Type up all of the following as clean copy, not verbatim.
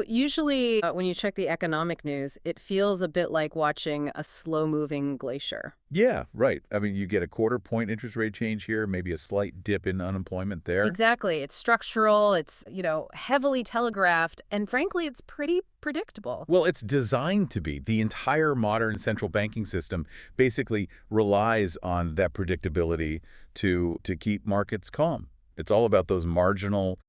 Usually when you check the economic news, it feels a bit like watching a slow-moving glacier. Yeah, right. I mean, you get a quarter-point interest rate change here, maybe a slight dip in unemployment there. Exactly. It's structural, it's heavily telegraphed, and frankly, it's pretty predictable. Well, it's designed to be. The entire modern central banking system basically relies on that predictability to keep markets calm. It's all about those marginal,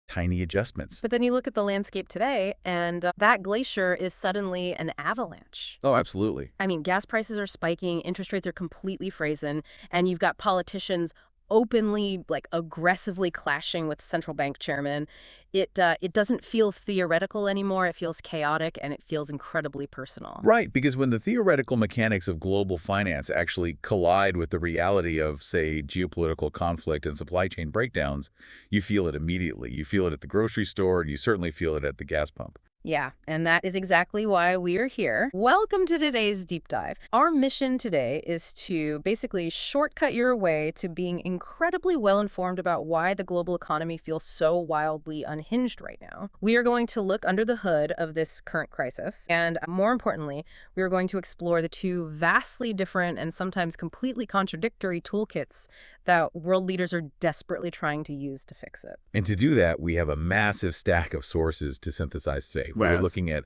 tiny adjustments. But then you look at the landscape today, and that glacier is suddenly an avalanche. Oh, absolutely. I mean, gas prices are spiking, interest rates are completely frozen, and you've got politicians openly, aggressively clashing with central bank chairmen. It doesn't feel theoretical anymore. It feels chaotic, and it feels incredibly personal. Right, because when the theoretical mechanics of global finance actually collide with the reality of, say, geopolitical conflict and supply chain breakdowns, you feel it immediately. You feel it at the grocery store, and you certainly feel it at the gas pump. Yeah, and that is exactly why we are here. Welcome to today's deep dive. Our mission today is to basically shortcut your way to being incredibly well-informed about why the global economy feels so wildly unhinged right now. We are going to look under the hood of this current crisis, and more importantly, we are going to explore the two vastly different and sometimes completely contradictory toolkits that world leaders are desperately trying to use to fix it. And to do that, we have a massive stack of sources to synthesize today. We're Yes. looking at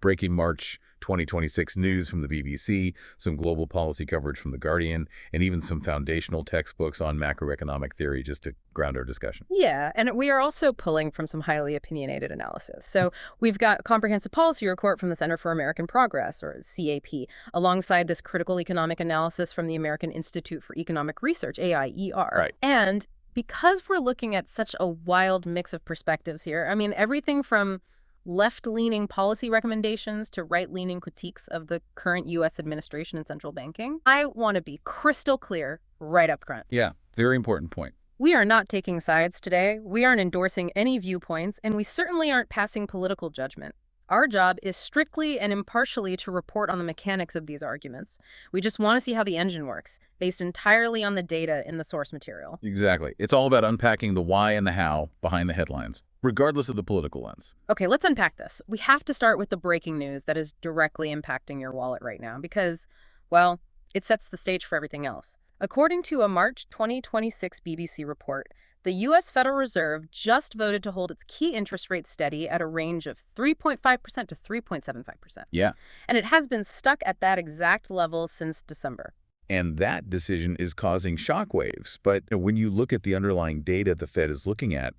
breaking March 2026 news from the BBC, some global policy coverage from The Guardian, and even some foundational textbooks on macroeconomic theory just to ground our discussion. Yeah, and we are also pulling from some highly opinionated analysis. So we've got a comprehensive policy report from the Center for American Progress, or CAP, alongside this critical economic analysis from the American Institute for Economic Research, AIER. Right. And because we're looking at such a wild mix of perspectives here, I mean, everything from left-leaning policy recommendations to right-leaning critiques of the current U.S. administration and central banking, I want to be crystal clear right up front. Yeah, very important point. We are not taking sides today. We aren't endorsing any viewpoints, and we certainly aren't passing political judgment. Our job is strictly and impartially to report on the mechanics of these arguments. We just want to see how the engine works, based entirely on the data in the source material. Exactly. It's all about unpacking the why and the how behind the headlines, regardless of the political lens. Okay, let's unpack this. We have to start with the breaking news that is directly impacting your wallet right now because, well, it sets the stage for everything else. According to a March 2026 BBC report, the U.S. Federal Reserve just voted to hold its key interest rate steady at a range of 3.5% to 3.75%. Yeah. And it has been stuck at that exact level since December. And that decision is causing shockwaves. But when you look at the underlying data the Fed is looking at,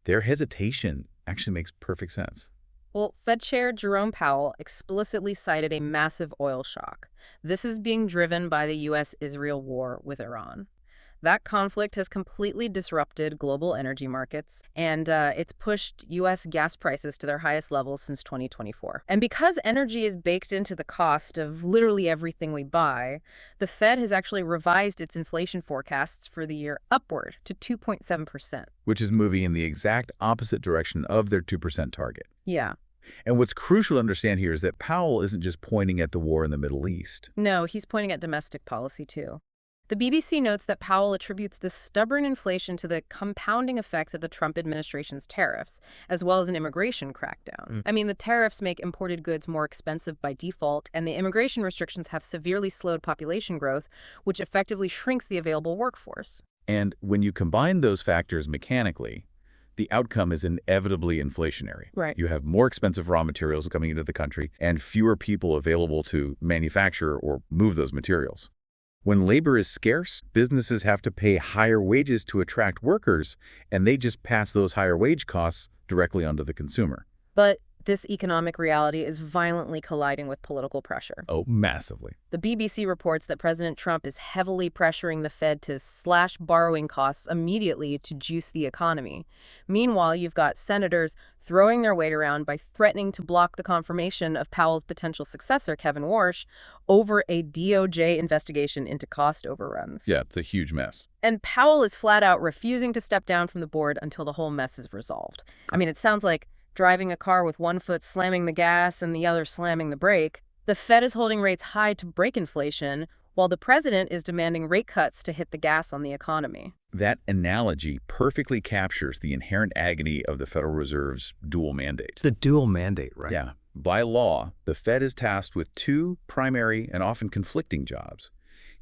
their hesitation actually makes perfect sense. Well, Fed Chair Jerome Powell explicitly cited a massive oil shock. This is being driven by the U.S.-Israel war with Iran. That conflict has completely disrupted global energy markets, and it's pushed U.S. gas prices to their highest levels since 2024. And because energy is baked into the cost of literally everything we buy, the Fed has actually revised its inflation forecasts for the year upward to 2.7%. Which is moving in the exact opposite direction of their 2% target. Yeah. And what's crucial to understand here is that Powell isn't just pointing at the war in the Middle East. No, he's pointing at domestic policy, too. The BBC notes that Powell attributes this stubborn inflation to the compounding effects of the Trump administration's tariffs, as well as an immigration crackdown. I mean, the tariffs make imported goods more expensive by default, and the immigration restrictions have severely slowed population growth, which effectively shrinks the available workforce. And when you combine those factors mechanically, the outcome is inevitably inflationary. Right. You have more expensive raw materials coming into the country and fewer people available to manufacture or move those materials. When labor is scarce, businesses have to pay higher wages to attract workers, and they just pass those higher wage costs directly onto the consumer. But this economic reality is violently colliding with political pressure. Oh, massively. The BBC reports that President Trump is heavily pressuring the Fed to slash borrowing costs immediately to juice the economy. Meanwhile, you've got senators throwing their weight around by threatening to block the confirmation of Powell's potential successor, Kevin Warsh, over a DOJ investigation into cost overruns. Yeah, it's a huge mess. And Powell is flat out refusing to step down from the board until the whole mess is resolved. I mean, it sounds like driving a car with one foot slamming the gas and the other slamming the brake. The Fed is holding rates high to break inflation, while the president is demanding rate cuts to hit the gas on the economy. That analogy perfectly captures the inherent agony of the Federal Reserve's dual mandate. The dual mandate, right? Yeah. By law, the Fed is tasked with two primary and often conflicting jobs: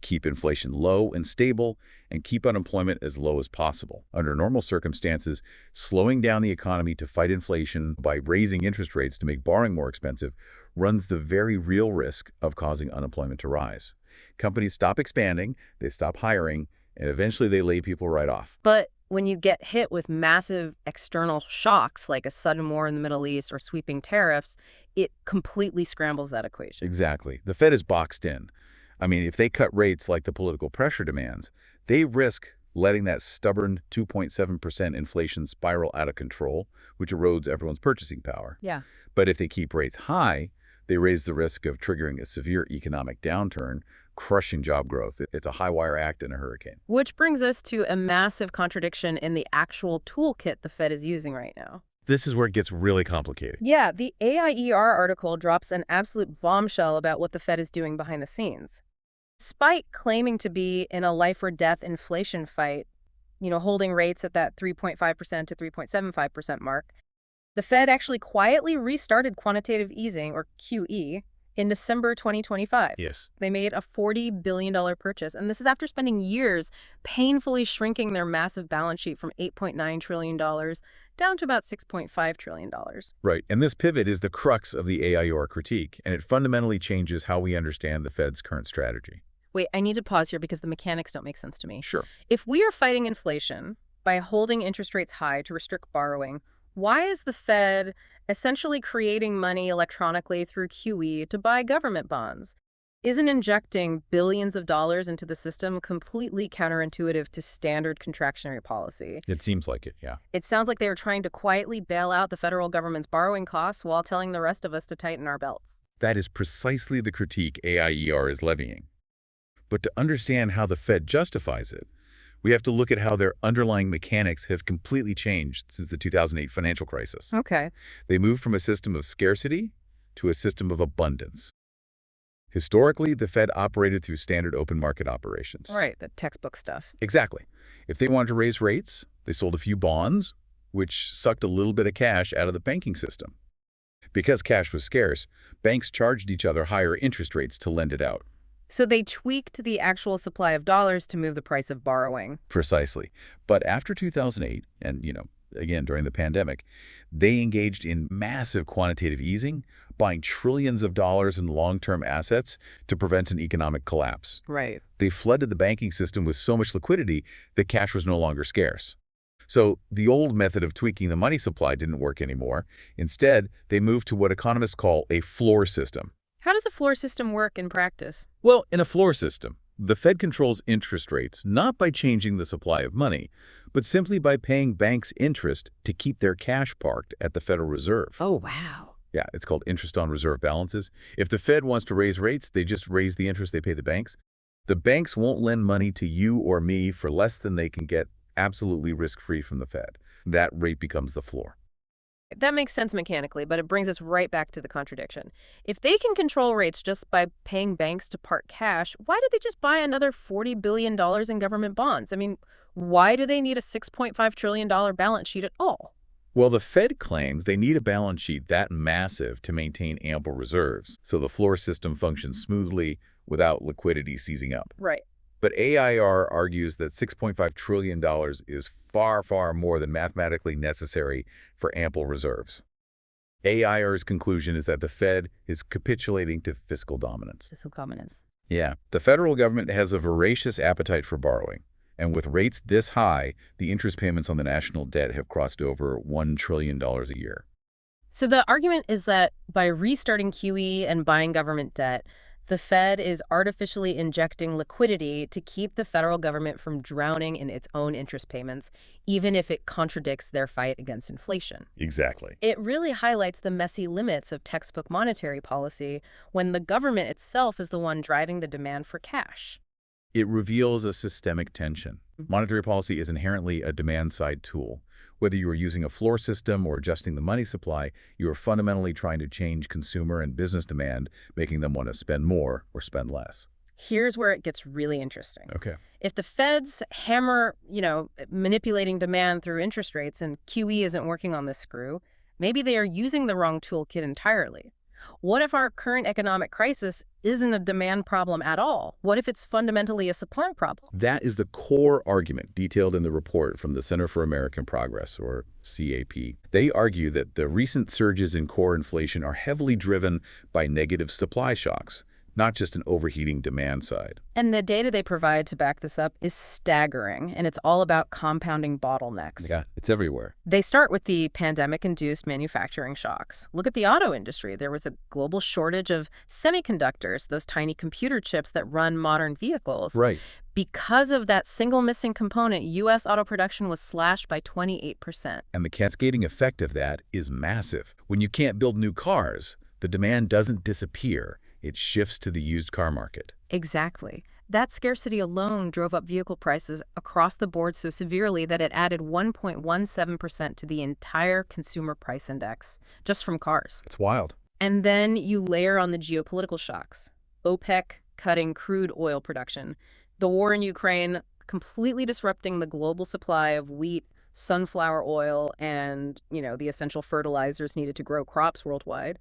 keep inflation low and stable, and keep unemployment as low as possible. Under normal circumstances, slowing down the economy to fight inflation by raising interest rates to make borrowing more expensive runs the very real risk of causing unemployment to rise. Companies stop expanding, they stop hiring, and eventually they lay people right off. But when you get hit with massive external shocks like a sudden war in the Middle East or sweeping tariffs, it completely scrambles that equation. Exactly. The Fed is boxed in. I mean, if they cut rates like the political pressure demands, they risk letting that stubborn 2.7% inflation spiral out of control, which erodes everyone's purchasing power. Yeah. But if they keep rates high, they raise the risk of triggering a severe economic downturn, crushing job growth. It's a high-wire act in a hurricane. Which brings us to a massive contradiction in the actual toolkit the Fed is using right now. This is where it gets really complicated. Yeah, the AIER article drops an absolute bombshell about what the Fed is doing behind the scenes. Despite claiming to be in a life-or-death inflation fight, holding rates at that 3.5% to 3.75% mark, the Fed actually quietly restarted quantitative easing, or QE, in December 2025. Yes. They made a $40 billion purchase, and this is after spending years painfully shrinking their massive balance sheet from $8.9 trillion down to about $6.5 trillion. Right, and this pivot is the crux of the AIER critique, and it fundamentally changes how we understand the Fed's current strategy. Wait, I need to pause here because the mechanics don't make sense to me. Sure. If we are fighting inflation by holding interest rates high to restrict borrowing, why is the Fed essentially creating money electronically through QE to buy government bonds? Isn't injecting billions of dollars into the system completely counterintuitive to standard contractionary policy? It seems like it, yeah. It sounds like they are trying to quietly bail out the federal government's borrowing costs while telling the rest of us to tighten our belts. That is precisely the critique AIER is levying. But to understand how the Fed justifies it, we have to look at how their underlying mechanics has completely changed since the 2008 financial crisis. Okay. They moved from a system of scarcity to a system of abundance. Historically, the Fed operated through standard open market operations. Right, the textbook stuff. Exactly. If they wanted to raise rates, they sold a few bonds, which sucked a little bit of cash out of the banking system. Because cash was scarce, banks charged each other higher interest rates to lend it out. So they tweaked the actual supply of dollars to move the price of borrowing. Precisely. But after 2008, and, again, during the pandemic, they engaged in massive quantitative easing, buying trillions of dollars in long-term assets to prevent an economic collapse. Right. They flooded the banking system with so much liquidity that cash was no longer scarce. So the old method of tweaking the money supply didn't work anymore. Instead, they moved to what economists call a floor system. How does a floor system work in practice? Well, in a floor system, the Fed controls interest rates not by changing the supply of money, but simply by paying banks interest to keep their cash parked at the Federal Reserve. Oh, wow. Yeah, it's called interest on reserve balances. If the Fed wants to raise rates, they just raise the interest they pay the banks. The banks won't lend money to you or me for less than they can get absolutely risk-free from the Fed. That rate becomes the floor. That makes sense mechanically, but it brings us right back to the contradiction. If they can control rates just by paying banks to park cash, why did they just buy another $40 billion in government bonds? I mean, why do they need a $6.5 trillion balance sheet at all? Well, the Fed claims they need a balance sheet that massive to maintain ample reserves, so the floor system functions smoothly without liquidity seizing up. Right. But AIR argues that $6.5 trillion is far, far more than mathematically necessary for ample reserves. AIR's conclusion is that the Fed is capitulating to fiscal dominance. Fiscal dominance. Yeah, the federal government has a voracious appetite for borrowing. And with rates this high, the interest payments on the national debt have crossed over $1 trillion a year. So the argument is that by restarting QE and buying government debt, the Fed is artificially injecting liquidity to keep the federal government from drowning in its own interest payments, even if it contradicts their fight against inflation. Exactly. It really highlights the messy limits of textbook monetary policy when the government itself is the one driving the demand for cash. It reveals a systemic tension. Monetary policy is inherently a demand-side tool. Whether you are using a floor system or adjusting the money supply, you are fundamentally trying to change consumer and business demand, making them want to spend more or spend less. Here's where it gets really interesting. Okay. If the Feds hammer, manipulating demand through interest rates and QE isn't working on this screw, maybe they are using the wrong toolkit entirely. What if our current economic crisis isn't a demand problem at all? What if it's fundamentally a supply problem? That is the core argument detailed in the report from the Center for American Progress, or CAP. They argue that the recent surges in core inflation are heavily driven by negative supply shocks, not just an overheating demand side. And the data they provide to back this up is staggering, and it's all about compounding bottlenecks. Yeah, it's everywhere. They start with the pandemic-induced manufacturing shocks. Look at the auto industry. There was a global shortage of semiconductors, those tiny computer chips that run modern vehicles. Right. Because of that single missing component, U.S. auto production was slashed by 28%. And the cascading effect of that is massive. When you can't build new cars, the demand doesn't disappear. It shifts to the used car market. Exactly. That scarcity alone drove up vehicle prices across the board so severely that it added 1.17% to the entire consumer price index, just from cars. It's wild. And then you layer on the geopolitical shocks. OPEC cutting crude oil production. The war in Ukraine completely disrupting the global supply of wheat, sunflower oil, and, the essential fertilizers needed to grow crops worldwide.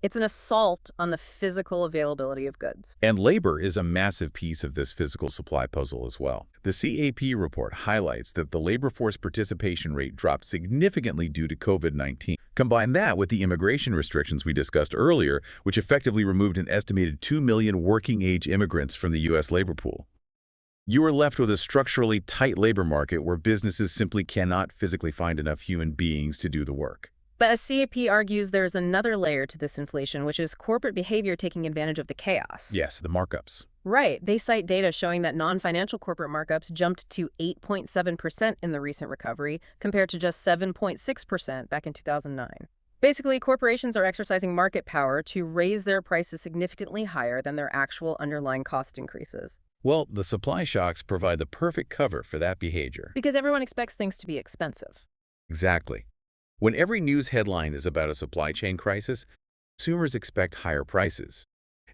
It's an assault on the physical availability of goods. And labor is a massive piece of this physical supply puzzle as well. The CAP report highlights that the labor force participation rate dropped significantly due to COVID-19. Combine that with the immigration restrictions we discussed earlier, which effectively removed an estimated 2 million working-age immigrants from the U.S. labor pool. You are left with a structurally tight labor market where businesses simply cannot physically find enough human beings to do the work. But as CAP argues, there's another layer to this inflation, which is corporate behavior taking advantage of the chaos. Yes, the markups. Right. They cite data showing that non-financial corporate markups jumped to 8.7% in the recent recovery, compared to just 7.6% back in 2009. Basically, corporations are exercising market power to raise their prices significantly higher than their actual underlying cost increases. Well, the supply shocks provide the perfect cover for that behavior. Because everyone expects things to be expensive. Exactly. When every news headline is about a supply chain crisis, consumers expect higher prices.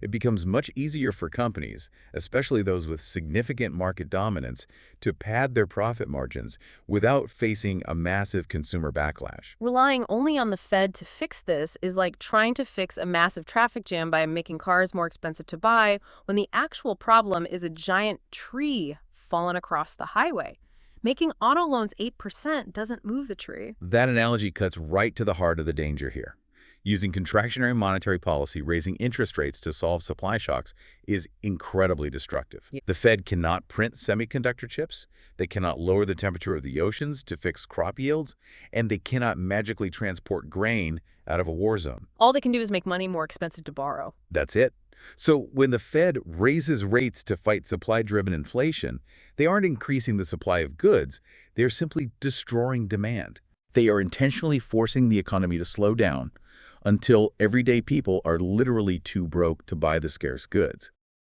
It becomes much easier for companies, especially those with significant market dominance, to pad their profit margins without facing a massive consumer backlash. Relying only on the Fed to fix this is like trying to fix a massive traffic jam by making cars more expensive to buy when the actual problem is a giant tree fallen across the highway. Making auto loans 8% doesn't move the tree. That analogy cuts right to the heart of the danger here. Using contractionary monetary policy, raising interest rates to solve supply shocks, is incredibly destructive. Yeah. The Fed cannot print semiconductor chips, they cannot lower the temperature of the oceans to fix crop yields, and they cannot magically transport grain out of a war zone. All they can do is make money more expensive to borrow. That's it. So when the Fed raises rates to fight supply-driven inflation, they aren't increasing the supply of goods, they're simply destroying demand. They are intentionally forcing the economy to slow down until everyday people are literally too broke to buy the scarce goods.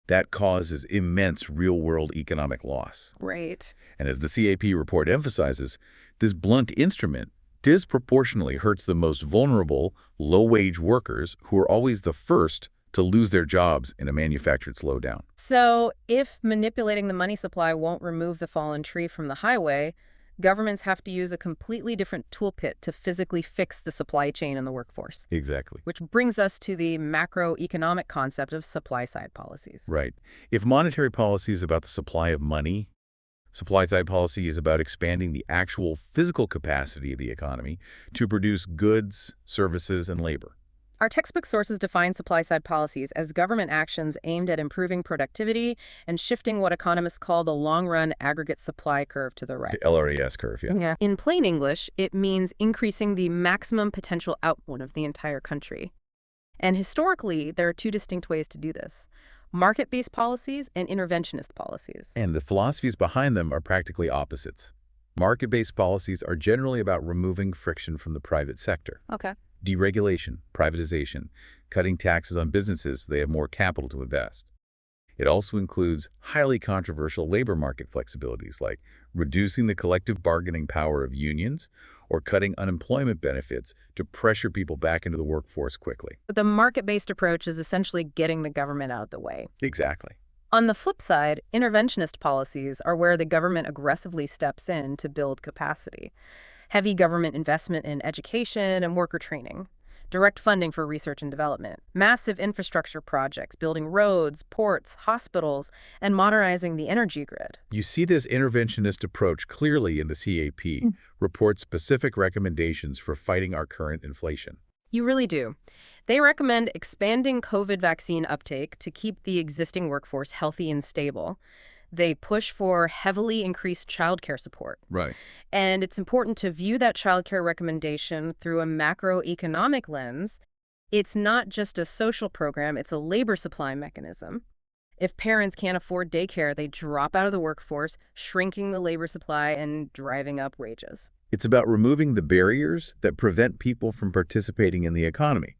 That causes immense real-world economic loss. Right. And as the CAP report emphasizes, this blunt instrument disproportionately hurts the most vulnerable, low-wage workers who are always the first to lose their jobs in a manufactured slowdown. So if manipulating the money supply won't remove the fallen tree from the highway, governments have to use a completely different toolkit to physically fix the supply chain and the workforce. Exactly. Which brings us to the macroeconomic concept of supply-side policies. Right. If monetary policy is about the supply of money, supply-side policy is about expanding the actual physical capacity of the economy to produce goods, services, and labor. Our textbook sources define supply-side policies as government actions aimed at improving productivity and shifting what economists call the long-run aggregate supply curve to the right. The LRAS curve, yeah. In plain English, it means increasing the maximum potential output of the entire country. And historically, there are two distinct ways to do this: market-based policies and interventionist policies. And the philosophies behind them are practically opposites. Market-based policies are generally about removing friction from the private sector. Okay. Deregulation, privatization, cutting taxes on businesses so they have more capital to invest. It also includes highly controversial labor market flexibilities like reducing the collective bargaining power of unions or cutting unemployment benefits to pressure people back into the workforce quickly. But the market-based approach is essentially getting the government out of the way. Exactly. On the flip side, interventionist policies are where the government aggressively steps in to build capacity. Heavy government investment in education and worker training, direct funding for research and development, massive infrastructure projects building roads, ports, hospitals, and modernizing the energy grid. You see this interventionist approach clearly in the CAP, reports specific recommendations for fighting our current inflation. You really do. They recommend expanding COVID vaccine uptake to keep the existing workforce healthy and stable. They push for heavily increased childcare support. Right. And it's important to view that childcare recommendation through a macroeconomic lens. It's not just a social program, it's a labor supply mechanism. If parents can't afford daycare, they drop out of the workforce, shrinking the labor supply and driving up wages. It's about removing the barriers that prevent people from participating in the economy.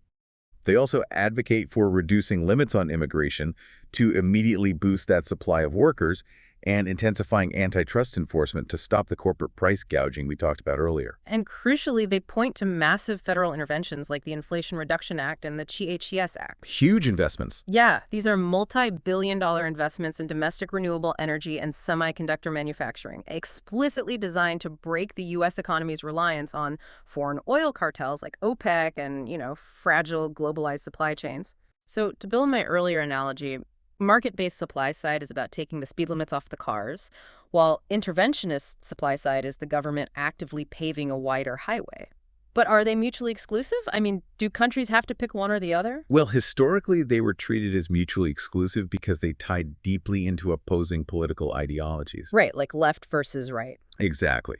They also advocate for reducing limits on immigration to immediately boost that supply of workers and intensifying antitrust enforcement to stop the corporate price gouging we talked about earlier. And crucially, they point to massive federal interventions like the Inflation Reduction Act and the GHGS Act. Huge investments. Yeah, these are multi-billion-dollar investments in domestic renewable energy and semiconductor manufacturing, explicitly designed to break the U.S. economy's reliance on foreign oil cartels like OPEC and, fragile globalized supply chains. So to build on my earlier analogy, market-based supply side is about taking the speed limits off the cars, while interventionist supply side is the government actively paving a wider highway. But are they mutually exclusive? I mean, do countries have to pick one or the other? Well, historically, they were treated as mutually exclusive because they tied deeply into opposing political ideologies. Right, like left versus right. Exactly.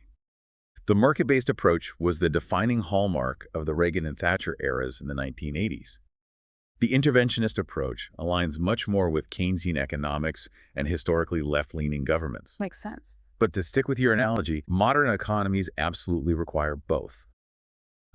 The market-based approach was the defining hallmark of the Reagan and Thatcher eras in the 1980s. The interventionist approach aligns much more with Keynesian economics and historically left-leaning governments. Makes sense. But to stick with your analogy, modern economies absolutely require both.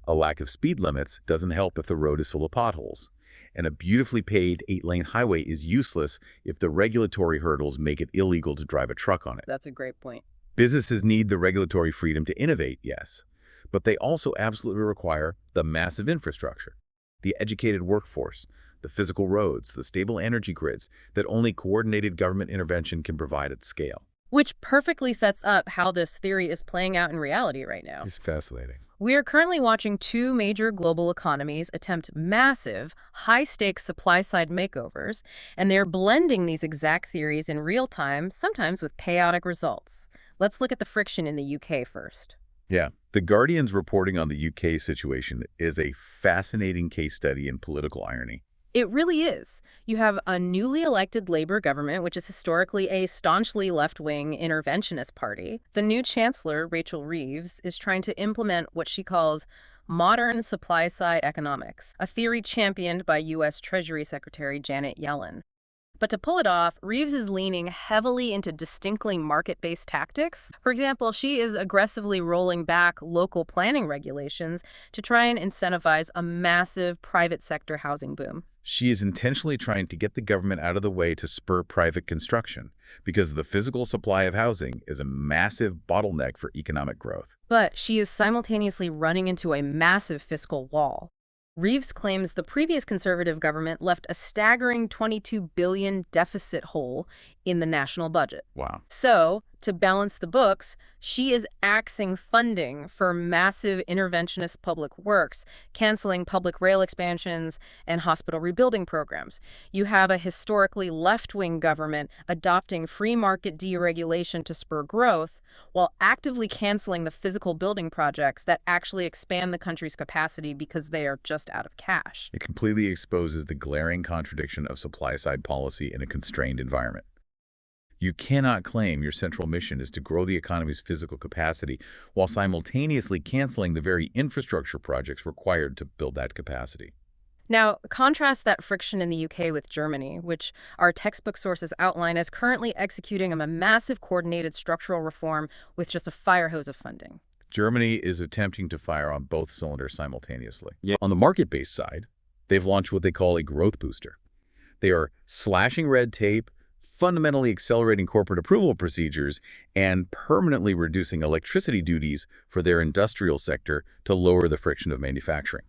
A lack of speed limits doesn't help if the road is full of potholes, and a beautifully paved 8-lane highway is useless if the regulatory hurdles make it illegal to drive a truck on it. That's a great point. Businesses need the regulatory freedom to innovate, yes, but they also absolutely require the massive infrastructure, the educated workforce, the physical roads, the stable energy grids that only coordinated government intervention can provide at scale. Which perfectly sets up how this theory is playing out in reality right now. It's fascinating. We are currently watching two major global economies attempt massive, high-stakes supply-side makeovers, and they're blending these exact theories in real time, sometimes with chaotic results. Let's look at the friction in the UK first. Yeah, The Guardian's reporting on the UK situation is a fascinating case study in political irony. It really is. You have a newly elected Labour government, which is historically a staunchly left-wing interventionist party. The new chancellor, Rachel Reeves, is trying to implement what she calls modern supply-side economics, a theory championed by U.S. Treasury Secretary Janet Yellen. But to pull it off, Reeves is leaning heavily into distinctly market-based tactics. For example, she is aggressively rolling back local planning regulations to try and incentivize a massive private sector housing boom. She is intentionally trying to get the government out of the way to spur private construction, because the physical supply of housing is a massive bottleneck for economic growth. But she is simultaneously running into a massive fiscal wall. Reeves claims the previous conservative government left a staggering $22 billion deficit hole in the national budget. Wow. So, to balance the books, she is axing funding for massive interventionist public works, canceling public rail expansions and hospital rebuilding programs. You have a historically left-wing government adopting free market deregulation to spur growth, while actively canceling the physical building projects that actually expand the country's capacity because they are just out of cash. It completely exposes the glaring contradiction of supply-side policy in a constrained environment. You cannot claim your central mission is to grow the economy's physical capacity while simultaneously canceling the very infrastructure projects required to build that capacity. Now, contrast that friction in the UK with Germany, which our textbook sources outline as currently executing a massive coordinated structural reform with just a fire hose of funding. Germany is attempting to fire on both cylinders simultaneously. Yeah. On the market-based side, they've launched what they call a growth booster. They are slashing red tape, fundamentally accelerating corporate approval procedures, and permanently reducing electricity duties for their industrial sector to lower the friction of manufacturing.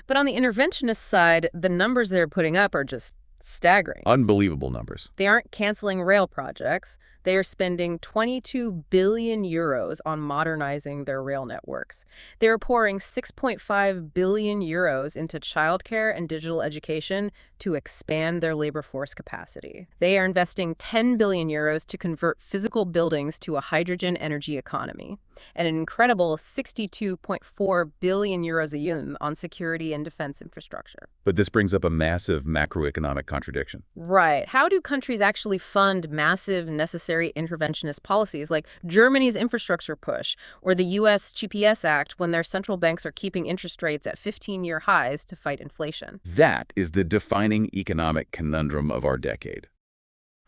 But on the interventionist side, the numbers they're putting up are just Staggering. Unbelievable numbers. They aren't canceling rail projects. They are spending 22 billion euros on modernizing their rail networks. They are pouring 6.5 billion euros into childcare and digital education to expand their labor force capacity. They are investing 10 billion euros to convert physical buildings to a hydrogen energy economy, and an incredible 62.4 billion euros a year on security and defense infrastructure. But this brings up a massive macroeconomic contradiction. Right. How do countries actually fund massive, necessary interventionist policies like Germany's infrastructure push or the U.S. GPS Act when their central banks are keeping interest rates at 15-year highs to fight inflation? That is the defining economic conundrum of our decade.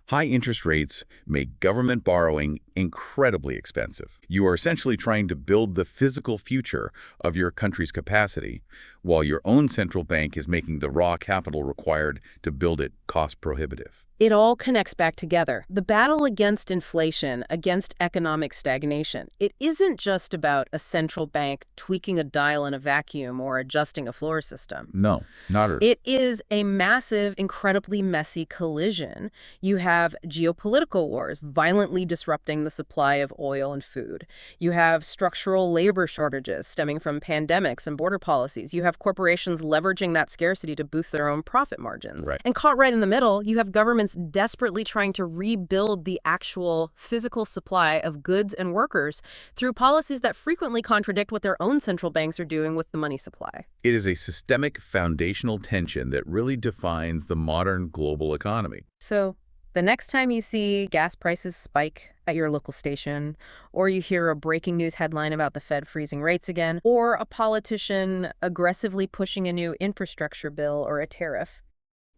High interest rates make government borrowing incredibly expensive. You are essentially trying to build the physical future of your country's capacity, while your own central bank is making the raw capital required to build it cost prohibitive. It all connects back together. The battle against inflation, against economic stagnation. It isn't just about a central bank tweaking a dial in a vacuum or adjusting a floor system. No, not at all. It is a massive, incredibly messy collision. You have geopolitical wars violently disrupting the supply of oil and food. You have structural labor shortages stemming from pandemics and border policies. You have corporations leveraging that scarcity to boost their own profit margins. Right. And caught right in the middle, you have governments desperately trying to rebuild the actual physical supply of goods and workers through policies that frequently contradict what their own central banks are doing with the money supply. It is a systemic foundational tension that really defines the modern global economy. So the next time you see gas prices spike at your local station, or you hear a breaking news headline about the Fed freezing rates again, or a politician aggressively pushing a new infrastructure bill or a tariff,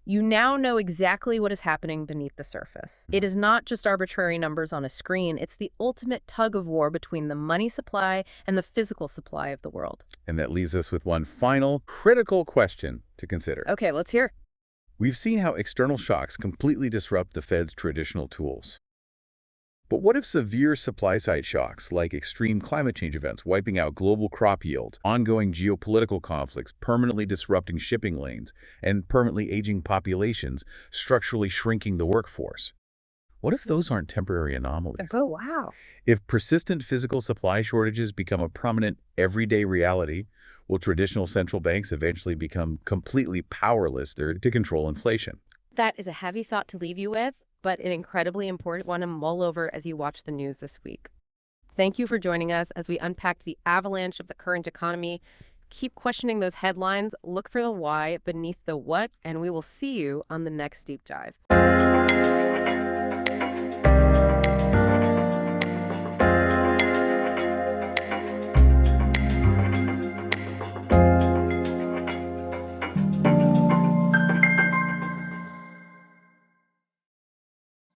you now know exactly what is happening beneath the surface. It is not just arbitrary numbers on a screen. It's the ultimate tug of war between the money supply and the physical supply of the world. And that leaves us with one final critical question to consider. Okay, let's hear. We've seen how external shocks completely disrupt the Fed's traditional tools. But what if severe supply-side shocks, like extreme climate change events wiping out global crop yields, ongoing geopolitical conflicts permanently disrupting shipping lanes, and permanently aging populations structurally shrinking the workforce? What if those aren't temporary anomalies? Oh, wow. If persistent physical supply shortages become a prominent everyday reality, will traditional central banks eventually become completely powerless to control inflation? That is a heavy thought to leave you with, but an incredibly important one to mull over as you watch the news this week. Thank you for joining us as we unpack the avalanche of the current economy. Keep questioning those headlines, look for the why beneath the what, and we will see you on the next deep dive.